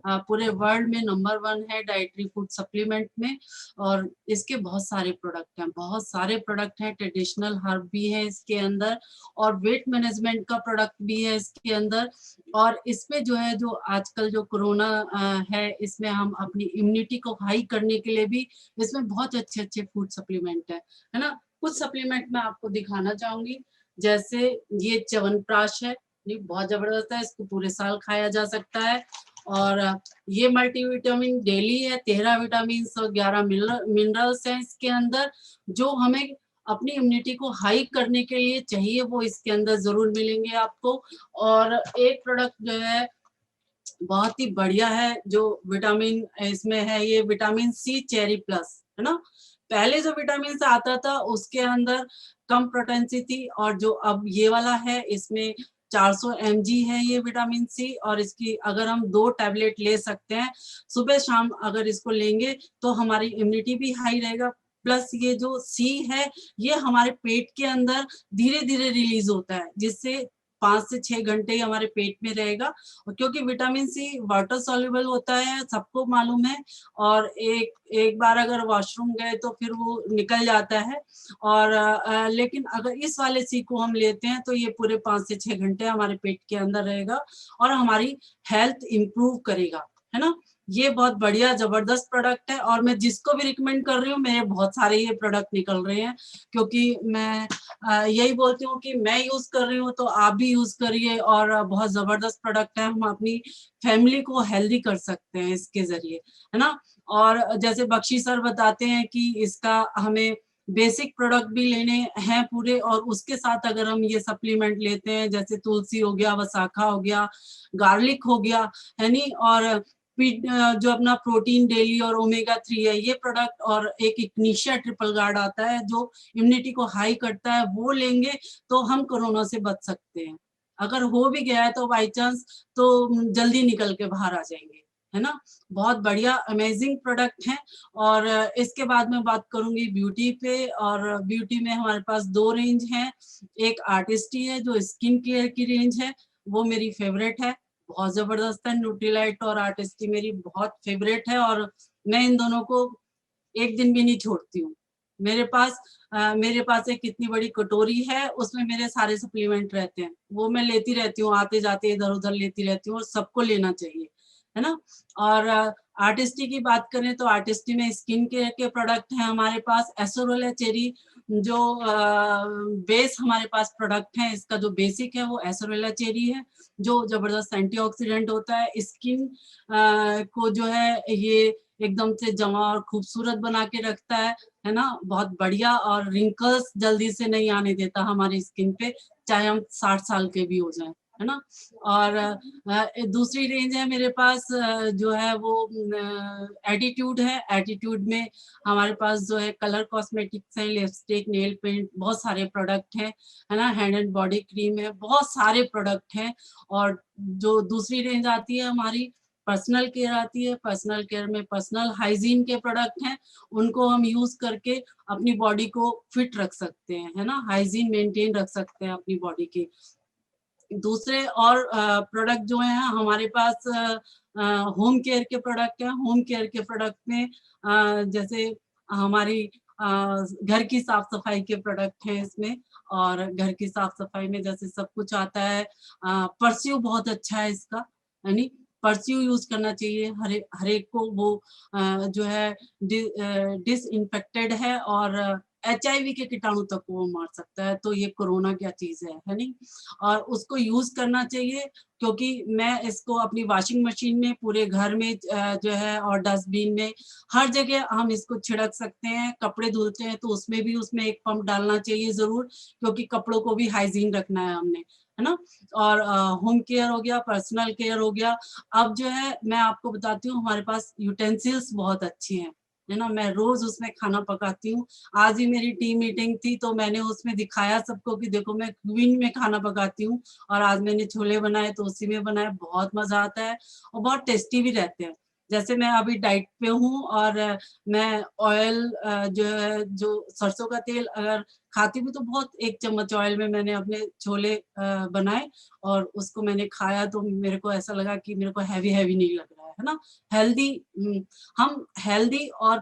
पूरे वर्ल्ड में नंबर 1 है डाइटरी फूड सप्लीमेंट में। और इसके बहुत सारे प्रोडक्ट हैं, बहुत सारे प्रोडक्ट हैं। ट्रेडिशनल हर्ब भी है इसके अंदर और वेट मैनेजमेंट का प्रोडक्ट भी है इसके अंदर। और इसमें जो है, जो आजकल जो कोरोना है, इसमें हम अपनी इम्यूनिटी को हाई करने के लिए भी इसमें बहुत अच्छे अच्छे फूड सप्लीमेंट है ना। कुछ सप्लीमेंट मैं आपको दिखाना चाहूंगी, जैसे ये च्यवनप्राश है, ये बहुत जबरदस्त है, इसको पूरे साल खाया जा सकता है। और ये मल्टीविटामिन डेली है, 13 विटामिन और 11 मिनरल्स हैं इसके अंदर, जो हमें अपनी इम्यूनिटी को हाई करने के लिए चाहिए, वो इसके अंदर जरूर मिलेंगे आपको। और एक प्रोडक्ट जो है बहुत ही बढ़िया है, जो विटामिन इसमें है, ये विटामिन सी चेरी प्लस है ना। पहले जो विटामिन से आता था उसके अंदर कम पोटेंसी थी, और जो अब ये वाला है इसमें 400 mg है ये विटामिन सी। और इसकी अगर हम 2 टैबलेट ले सकते हैं सुबह शाम, अगर इसको लेंगे तो हमारी इम्यूनिटी भी हाई रहेगा। प्लस ये जो सी है ये हमारे पेट के अंदर धीरे धीरे रिलीज होता है, जिससे 5 से 6 घंटे ही हमारे पेट में रहेगा। और क्योंकि विटामिन सी वाटर सॉल्युबल होता है, सबको मालूम है, और एक बार अगर वॉशरूम गए तो फिर वो निकल जाता है। और लेकिन अगर इस वाले सी को हम लेते हैं तो ये पूरे 5 से 6 घंटे हमारे पेट के अंदर रहेगा और हमारी हेल्थ इंप्रूव करेगा, है ना। ये बहुत बढ़िया जबरदस्त प्रोडक्ट है और मैं जिसको भी रिकमेंड कर रही हूँ, मेरे बहुत सारे ये प्रोडक्ट निकल रहे हैं, क्योंकि मैं यही बोलती हूँ कि मैं यूज कर रही हूँ तो आप भी यूज करिए। और बहुत जबरदस्त प्रोडक्ट है, हम अपनी फैमिली को हेल्दी कर सकते हैं इसके जरिए, है ना। और जैसे बख्शी सर बताते हैं कि इसका हमें बेसिक प्रोडक्ट भी लेने हैं पूरे, और उसके साथ अगर हम ये सप्लीमेंट लेते हैं, जैसे तुलसी हो गया, वसाखा हो गया, गार्लिक हो गया, है नी, और जो अपना प्रोटीन डेली और ओमेगा 3 है ये प्रोडक्ट, और एक इग्निशिया ट्रिपल गार्ड आता है जो इम्यूनिटी को हाई करता है, वो लेंगे तो हम कोरोना से बच सकते हैं। अगर हो भी गया है तो बाई चांस तो जल्दी निकल के बाहर आ जाएंगे, है ना। बहुत बढ़िया अमेजिंग प्रोडक्ट है। और इसके बाद में बात करूंगी ब्यूटी पे, और ब्यूटी में हमारे पास 2 रेंज हैं। एक आर्टिस्टी है जो स्किन केयर की रेंज है, वो मेरी फेवरेट है, बहुत जबरदस्त है। न्यूट्रीलाइट और आर्टिस्टी मेरी बहुत फेवरेट है और मैं इन दोनों को एक दिन भी नहीं छोड़ती हूँ। मेरे पास एक कितनी बड़ी कटोरी है, उसमें मेरे सारे सप्लीमेंट रहते हैं, वो मैं लेती रहती हूँ, आते जाते इधर उधर लेती रहती हूँ, और सबको लेना चाहिए, है ना। और आर्टिस्टी की बात करें तो आर्टिस्टी में स्किन केयर के प्रोडक्ट हैं हमारे पास। एसोरोला चेरी जो बेस हमारे पास प्रोडक्ट है, इसका जो बेसिक है वो एसोरोला चेरी है, जो जबरदस्त एंटीऑक्सीडेंट होता है। स्किन को जो है ये एकदम से जमा और खूबसूरत बना के रखता है ना, बहुत बढ़िया। और रिंकल्स जल्दी से नहीं आने देता हमारी स्किन पे, चाहे हम 60 साल के भी हो जाएं, है ना। और दूसरी रेंज है मेरे पास जो है वो एटीट्यूड है। एटीट्यूड में हमारे पास जो है कलर कॉस्मेटिक्स है, लिपस्टिक, नेल पेंट, बहुत सारे प्रोडक्ट हैं, है ना। हैंड एंड बॉडी क्रीम है, बहुत सारे प्रोडक्ट हैं। और जो दूसरी रेंज आती है हमारी पर्सनल केयर आती है। पर्सनल केयर में पर्सनल हाइजीन के प्रोडक्ट हैं, उनको हम यूज करके अपनी बॉडी को फिट रख सकते हैं, है ना, हाइजीन मेंटेन रख सकते हैं अपनी बॉडी की। दूसरे और प्रोडक्ट जो हैं हमारे पास होम केयर के प्रोडक्ट हैं। होम केयर के प्रोडक्ट में जैसे हमारी घर की साफ सफाई के प्रोडक्ट हैं इसमें। और घर की साफ सफाई में जैसे सब कुछ आता है। परस्यू बहुत अच्छा है इसका, यानी परस्यू यूज करना चाहिए हर एक को। वो जो है डिसइंफेक्टेड है और HIV के कीटाणु तक वो मार सकता है, तो ये कोरोना क्या चीज है नहीं। और उसको यूज करना चाहिए, क्योंकि मैं इसको अपनी वॉशिंग मशीन में, पूरे घर में जो है, और डस्टबिन में, हर जगह हम इसको छिड़क सकते हैं। कपड़े धुलते हैं तो उसमें भी उसमें एक पंप डालना चाहिए जरूर, क्योंकि कपड़ों को भी हाइजीन रखना है हमने, है ना। और होम केयर हो गया, पर्सनल केयर हो गया। अब जो है मैं आपको बताती हूँ, हमारे पास यूटेंसिल्स बहुत अच्छी हैं, है ना। मैं रोज उसमें खाना पकाती हूँ। आज ही मेरी टीम मीटिंग थी तो मैंने उसमें दिखाया सबको कि देखो मैं क्वीन में खाना पकाती हूँ। और आज मैंने छोले बनाए तो उसी में बनाए, बहुत मजा आता है और बहुत टेस्टी भी रहते हैं। जैसे मैं अभी डाइट पे हूँ और मैं ऑयल जो है, जो सरसों का तेल अगर खाती हूँ तो बहुत, 1 चम्मच ऑयल में मैंने अपने छोले बनाए और उसको मैंने खाया, तो मेरे को ऐसा लगा कि मेरे को हैवी हैवी नहीं लग रहा है ना। हेल्दी, हम हेल्दी और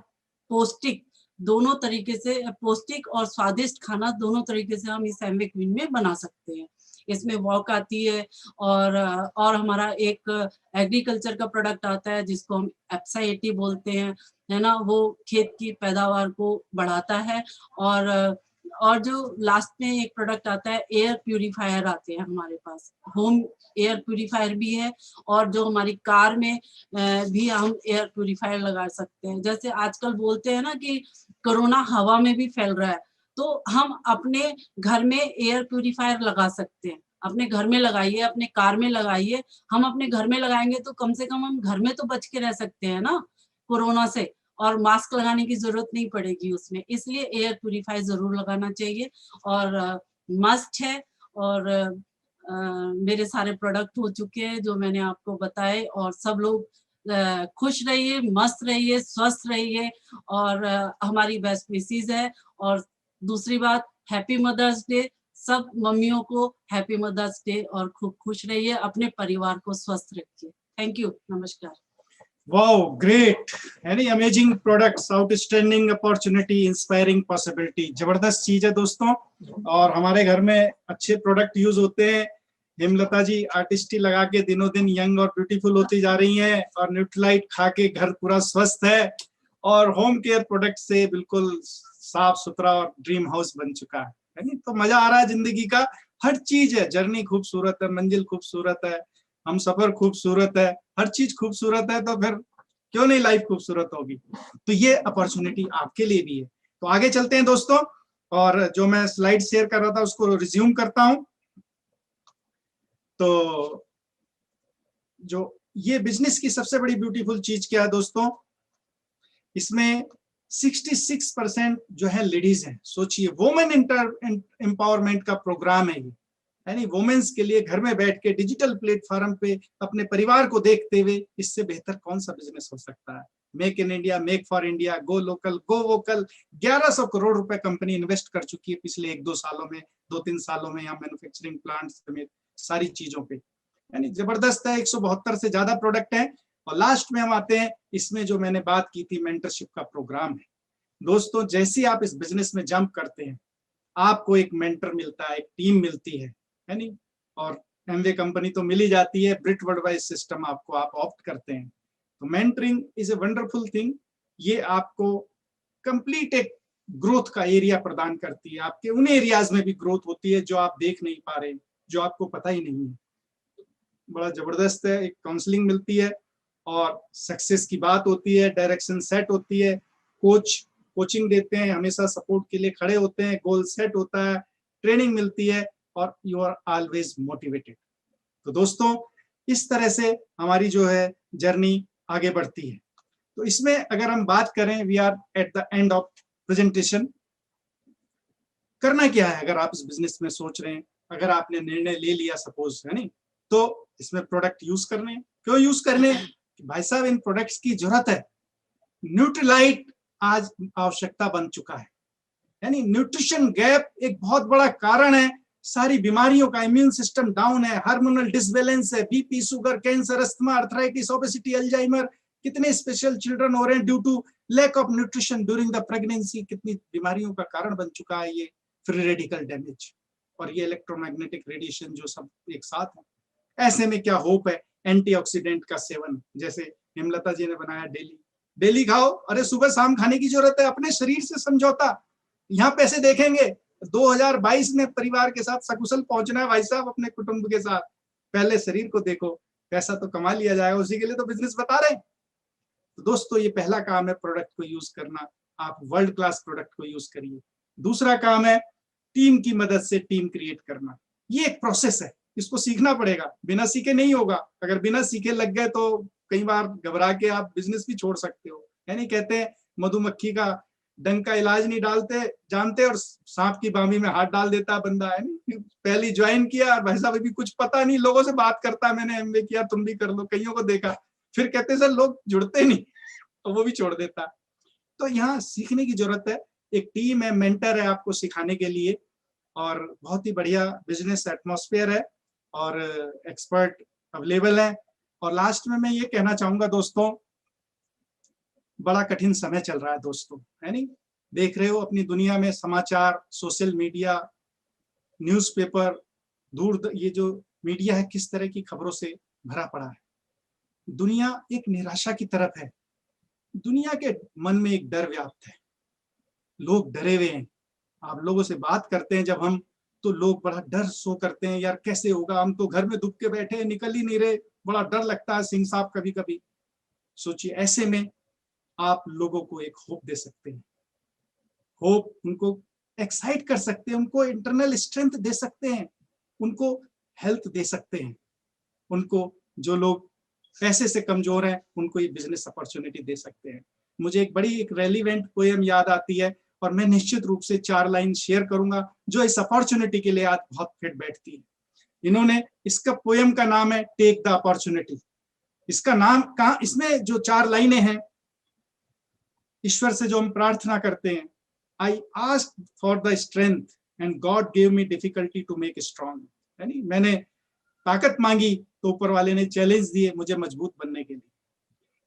पौष्टिक दोनों तरीके से, पौष्टिक और स्वादिष्ट खाना दोनों तरीके से हम इस एमवे क्वीन में बना सकते हैं। इसमें वॉक आती है और हमारा एक एग्रीकल्चर का प्रोडक्ट आता है जिसको हम एप्सा 80 बोलते हैं, है ना। वो खेत की पैदावार को बढ़ाता है। और जो लास्ट में एक प्रोडक्ट आता है, एयर प्यूरिफायर आते हैं हमारे पास। होम एयर प्यूरिफायर भी है, और जो हमारी कार में भी हम एयर प्यूरिफायर लगा सकते हैं। जैसे आजकल बोलते हैं ना कि कोरोना हवा में भी फैल रहा है, तो हम अपने घर में एयर प्यूरिफायर लगा सकते हैं। अपने घर में लगाइए, अपने कार में लगाइए। हम अपने घर में लगाएंगे तो कम से कम हम घर में तो बच के रह सकते हैं ना कोरोना से, और मास्क लगाने की जरूरत नहीं पड़ेगी उसमें। इसलिए एयर प्यूरिफायर जरूर लगाना चाहिए और मस्ट है। और मेरे सारे प्रोडक्ट हो चुके हैं जो मैंने आपको बताए। और सब लोग खुश रहिए, मस्त रहिए, स्वस्थ रहिए, और हमारी बेस्ट विशेस है। और दूसरी बात, हैप्पी मदर्स डे। सब मम्मियों को हैप्पी मदर्स डे, और खूब खुश रहिए, अपने परिवार को स्वस्थ रखिए। थैंक यू, नमस्कार। Wow, great! Any amazing products, outstanding opportunity, inspiring possibility. जबरदस्त चीज है दोस्तों, और हमारे घर में अच्छे प्रोडक्ट यूज होते हैं। हेमलता जी आर्टिस्टी लगा के दिनों दिन यंग और ब्यूटीफुल होती जा रही हैं, और न्यूट्रलाइट खा के घर पूरा स्वस्थ है, और होम केयर प्रोडक्ट से बिल्कुल साफ सुथरा और ड्रीम हाउस बन चुका है नहीं। तो मजा आ रहा है जिंदगी का, हर चीज है, जर्नी खूबसूरत है, मंजिल खूबसूरत है, हम सफर खूबसूरत है, हर चीज खूबसूरत है, तो फिर क्यों नहीं लाइफ खूबसूरत होगी। तो ये अपॉर्चुनिटी आपके लिए भी है। तो आगे चलते हैं दोस्तों, और जो मैं स्लाइड शेयर कर रहा था उसको रिज्यूम करता हूं। तो जो ये बिजनेस की सबसे बड़ी ब्यूटीफुल चीज क्या है दोस्तों, इसमें 66% जो है लेडीज हैं। सोचिए, वुमेन एम्पावरमेंट का प्रोग्राम है ये, यानी वुमेन्स के लिए घर में बैठ के डिजिटल प्लेटफॉर्म पे अपने परिवार को देखते हुए इससे बेहतर कौन सा बिजनेस हो सकता है। Make in India, make for India, go local, go vocal, 1100 crore रुपए कंपनी इन्वेस्ट कर चुकी है पिछले 1-2 सालों में, 2-3 सालों में, यहाँ मैन्युफैक्चरिंग प्लांट समेत सारी चीजों पे, यानी जबरदस्त है। 172 से ज्यादा प्रोडक्ट है। और लास्ट में हम आते हैं, इसमें जो मैंने बात की थी मेंटरशिप का प्रोग्राम है दोस्तों। जैसे आप इस बिजनेस में जंप करते हैं, आपको एक मेंटर मिलता है, एक टीम मिलती है नहीं, और एमवे कंपनी तो मिल ही जाती है, ब्रिट वर्ल्डवाइज सिस्टम आपको आप ऑप्ट करते हैं। तो mentoring is a wonderful thing. ये आपको कंप्लीट एक ग्रोथ का एरिया प्रदान करती है, आपके उन एरियाज में भी ग्रोथ होती है जो आप देख नहीं पा रहे, जो आपको पता ही नहीं है। बड़ा जबरदस्त है, एक काउंसलिंग मिलती है, और सक्सेस की बात होती है, डायरेक्शन सेट होती है, कोचिंग देते हैं, हमेशा सपोर्ट के लिए खड़े होते हैं, गोल सेट होता है, ट्रेनिंग मिलती है और यू आर ऑलवेज मोटिवेटेड। तो दोस्तों इस तरह से हमारी जो है जर्नी आगे बढ़ती है। तो इसमें अगर हम बात करें, we are at the end of presentation. करना क्या है अगर आप इस बिजनेस में सोच रहे हैं, अगर आपने निर्णय ले लिया सपोज, है नहीं, तो इसमें प्रोडक्ट यूज करने हैं। क्यों यूज करने हैं? भाई साहब इन प्रोडक्ट्स की जरूरत है। न्यूट्रीलाइट आज आवश्यकता बन चुका है, यानी न्यूट्रिशन गैप एक बहुत बड़ा कारण है सारी बीमारियों का। इम्यून सिस्टम डाउन है, हार्मोनल डिसबैलेंस है, BP, sugar, cancer, asthma, arthritis, obesity, Alzheimer, कितने स्पेशल चिल्ड्रन हो रहे हैं due to lack of nutrition during the pregnancy. कितनी बीमारियों का कारण बन चुका है ये फ्री रेडिकल डैमेज और ये इलेक्ट्रोमैग्नेटिक रेडिएशन जो सब एक साथ है। ऐसे में क्या होप है? एंटीऑक्सीडेंट का सेवन, जैसे हेमलता जी ने बनाया, डेली खाओ। अरे सुबह शाम खाने की जरूरत है, अपने शरीर से समझौता। यहाँ पैसे देखेंगे 2022 में परिवार के साथ सकुशल पहुंचना है भाई साहब, अपने कुटुंब के साथ। पहले शरीर को देखो, पैसा तो कमा लिया जाएगा, उसी के लिए तो बिजनेस बता रहे हैं। तो दोस्तों ये पहला काम है प्रोडक्ट को यूज करना, आप वर्ल्ड क्लास प्रोडक्ट को यूज करिए। दूसरा काम है टीम की मदद से टीम क्रिएट करना। ये एक प्रोसेस है, इसको सीखना पड़ेगा, बिना सीखे नहीं होगा। अगर बिना सीखे लग गए तो कई बार घबरा के आप बिजनेस भी छोड़ सकते हो। यानी कहते हैं मधुमक्खी का डंक का इलाज नहीं डालते जानते और सांप की बामी में हाथ डाल देता बंदा, है नहीं। पहली ज्वाइन किया और भाई साहब अभी कुछ पता नहीं, लोगों से बात करता है, मैंने एमबीए किया, तुम भी कर लो, कईयों को देखा, फिर कहते सर लोग जुड़ते नहीं, तो वो भी छोड़ देता। तो यहाँ सीखने की जरूरत है, एक टीम है, मेंटर है आपको सिखाने के लिए, और बहुत ही बढ़िया बिजनेस एटमॉस्फेयर है और एक्सपर्ट अवेलेबल है। और लास्ट में मैं ये कहना चाहूंगा दोस्तों, बड़ा कठिन समय चल रहा है दोस्तों, है नहीं। देख रहे हो अपनी दुनिया में समाचार, सोशल मीडिया, न्यूज़पेपर, ये जो मीडिया है किस तरह की खबरों से भरा पड़ा है। दुनिया एक निराशा की तरफ है, दुनिया के मन में एक डर व्याप्त है, लोग डरे हुए हैं। आप लोगों से बात करते हैं जब हम, तो लोग बड़ा डर सो करते हैं, यार कैसे होगा, हम तो घर में दुब के बैठे हैं, निकल ही नहीं रहे, बड़ा डर लगता है सिंह साहब कभी कभी। सोचिए ऐसे में आप लोगों को एक होप दे सकते हैं, होप उनको एक्साइट कर सकते हैं, उनको इंटरनल स्ट्रेंथ दे सकते हैं, उनको हेल्थ दे सकते हैं, उनको जो लोग पैसे से कमजोर हैं उनको ये बिजनेस अपॉर्चुनिटी दे सकते हैं। मुझे एक बड़ी एक रेलिवेंट पोएम याद आती है और मैं निश्चित रूप से 4 लाइन शेयर करूंगा जो इस अपॉर्चुनिटी के लिए आज बहुत फिट बैठती है। इन्होंने, इसका पोएम का नाम है टेक द अपॉर्चुनिटी। इसका नाम कहाँ, इसमें जो 4 लाइनें हैं, ईश्वर से जो हम प्रार्थना करते हैं, I asked for the strength and God gave me difficulty to make strong. यानी मैंने ताकत मांगी तो ऊपर वाले ने चैलेंज दिए मुझे मजबूत बनने के लिए।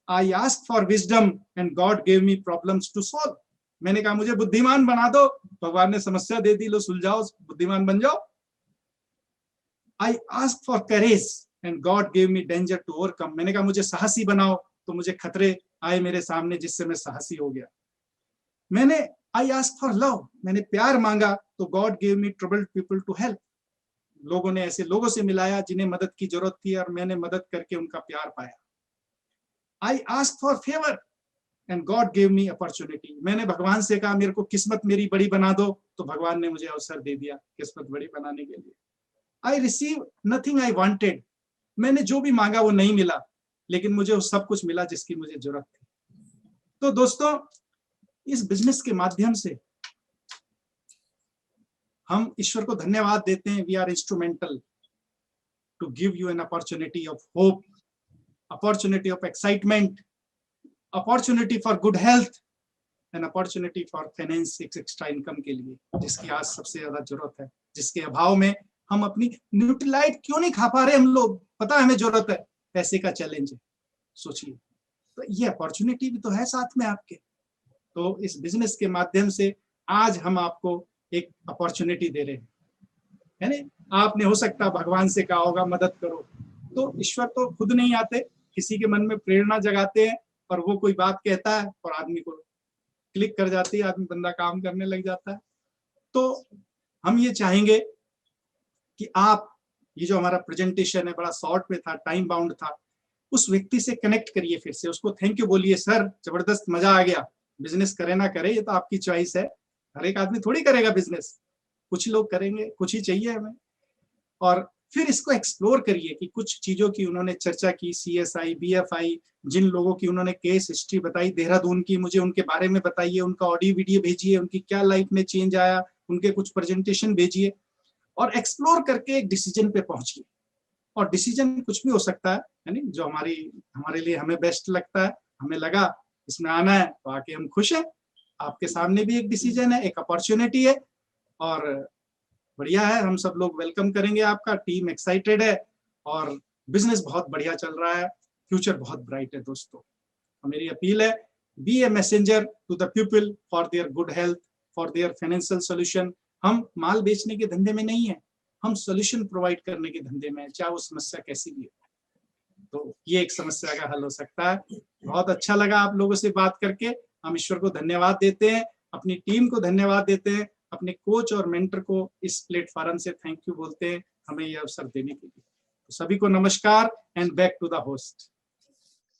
I asked for wisdom and God gave me problems to solve. मैंने कहा मुझे बुद्धिमान बना दो, भगवान ने समस्या दे दी, लो सुलझाओ, बुद्धिमान बन जाओ। I asked for courage and God gave me danger to overcome. मैंने कहा मुझे साहसी बनाओ, तो मुझे खतरे आए मेरे सामने जिससे मैं साहसी हो गया। मैंने आई आस्क फॉर लव, मैंने प्यार मांगा तो God gave me troubled people to help. लोगों ने ऐसे लोगों से मिलाया जिन्हें मदद की जरूरत थी और मैंने मदद करके उनका प्यार पाया। I ask for favour and God gave me opportunity. मैंने भगवान से कहा मेरे को किस्मत मेरी बड़ी बना दो, तो भगवान ने मुझे अवसर दे दिया किस्मत बड़ी बनाने के लिए। I receive nothing I wanted. मैंने जो भी मांगा वो नहीं मिला, लेकिन मुझे वो सब कुछ मिला जिसकी मुझे जरूरत थी। तो दोस्तों इस बिजनेस के माध्यम से हम ईश्वर को धन्यवाद देते हैं। We are instrumental to give you an opportunity of hope, opportunity of excitement, opportunity for good health and opportunity for finance, extra income के लिए, जिसकी आज सबसे ज्यादा जरूरत है, जिसके अभाव में हम अपनी न्यूट्रीलाइट क्यों नहीं खा पा रहे हम लोग। पता है हमें जरूरत है, पैसे का चैलेंज है। सोचिए, तो ये अपॉर्चुनिटी भी तो है साथ में आपके। तो इस बिजनेस के माध्यम से आज हम आपको एक अपॉर्चुनिटी दे रहे हैं, है ना। आपने हो सकता भगवान से कहा होगा मदद करो, तो ईश्वर तो खुद नहीं आते, किसी के मन में प्रेरणा जगाते हैं और वो कोई बात कहता है और आदमी को क्लिक कर जाती है, आदमी बंदा काम करने लग जाता है। तो हम ये चाहेंगे कि आप, ये जो हमारा प्रेजेंटेशन है बड़ा शॉर्ट में था, टाइम बाउंड था, उस व्यक्ति से कनेक्ट करिए, फिर से उसको थैंक यू बोलिए, सर जबरदस्त मजा आ गया, बिजनेस करे ना करे ये तो आपकी चॉइस है, हर एक आदमी थोड़ी करेगा बिजनेस, कुछ लोग करेंगे, कुछ ही चाहिए हमें। और फिर इसको एक्सप्लोर करिए कि कुछ चीजों की उन्होंने चर्चा की, CSI, BFI, जिन लोगों की उन्होंने केस हिस्ट्री बताई देहरादून की, मुझे उनके बारे में बताइए, उनका ऑडियो वीडियो भेजिए, उनकी क्या लाइफ में चेंज आया, उनके कुछ प्रेजेंटेशन भेजिए और एक्सप्लोर करके एक डिसीजन पे पहुंचिए। और डिसीजन कुछ भी हो सकता है, यानी जो हमारे लिए हमें बेस्ट लगता है, हमें लगा इसमें आना है तो आके हम खुश हैं। आपके सामने भी एक डिसीजन है, एक अपॉर्चुनिटी है और बढ़िया है, हम सब लोग वेलकम करेंगे आपका, टीम एक्साइटेड है और बिजनेस बहुत बढ़िया चल रहा है, फ्यूचर बहुत ब्राइट है दोस्तों। मेरी अपील है, be a messenger to the people for their good health, for their financial solution. हम माल बेचने के धंधे में नहीं है, हम सोल्यूशन प्रोवाइड करने के धंधे में है, चाहे वो समस्या कैसी भी हो। तो ये एक समस्या का हल हो सकता है। बहुत अच्छा लगा आप लोगों से बात करके, हम ईश्वर को धन्यवाद देते हैं, अपनी टीम को धन्यवाद देते हैं, अपने कोच और मेंटर को इस प्लेटफॉर्म से थैंक यू बोलते हैं हमें यह अवसर देने के लिए। तो सभी को नमस्कार and back to the host.